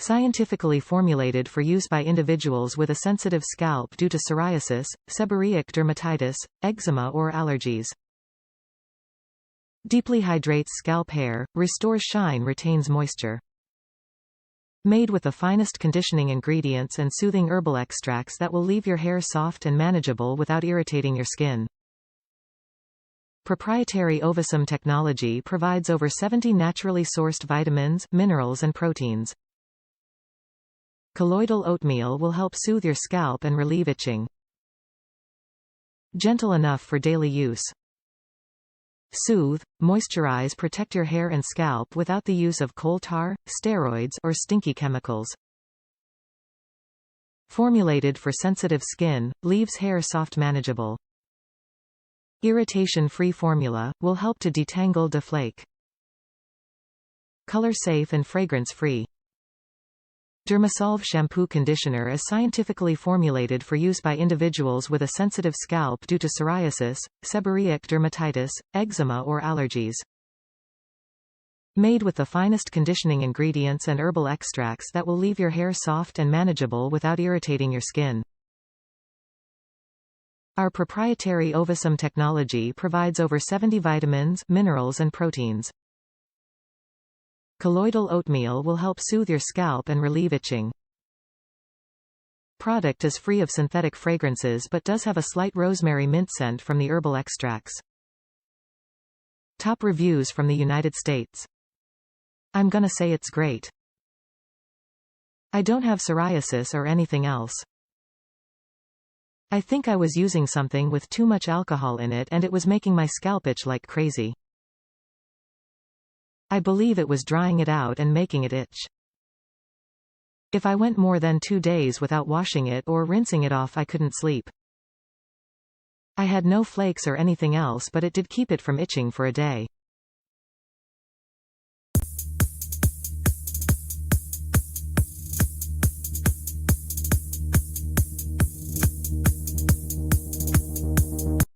Scientifically formulated for use by individuals with a sensitive scalp due to psoriasis, seborrheic dermatitis, eczema or allergies. Deeply hydrates scalp hair, restores shine, retains moisture. Made with the finest conditioning ingredients and soothing herbal extracts that will leave your hair soft and manageable without irritating your skin. Proprietary Ovasome Technology provides over 70 naturally sourced vitamins, minerals and proteins. Colloidal oatmeal will help soothe your scalp and relieve itching. Gentle enough for daily use. SOOTHE, moisturize, protect your hair and scalp without the use of coal tar, steroids, or stinky chemicals. Formulated for sensitive skin, leaves hair soft, manageable. Irritation-free formula, will help to detangle, deflake. Color-safe and fragrance-free. DermaSolve shampoo conditioner is scientifically formulated for use by individuals with a sensitive scalp due to psoriasis, seborrheic dermatitis, eczema or allergies. Made with the finest conditioning ingredients and herbal extracts that will leave your hair soft and manageable without irritating your skin. Our proprietary Ovasome technology provides over 70 vitamins, minerals and proteins. Colloidal oatmeal will help soothe your scalp and relieve itching. Product is free of synthetic fragrances but does have a slight rosemary mint scent from the herbal extracts. Top reviews from the United States. I'm gonna say it's great. I don't have psoriasis or anything else. I think I was using something with too much alcohol in it and it was making my scalp itch like crazy. I believe it was drying it out and making it itch. If I went more than 2 days without washing it or rinsing it off, I couldn't sleep. I had no flakes or anything else, but it did keep it from itching for a day.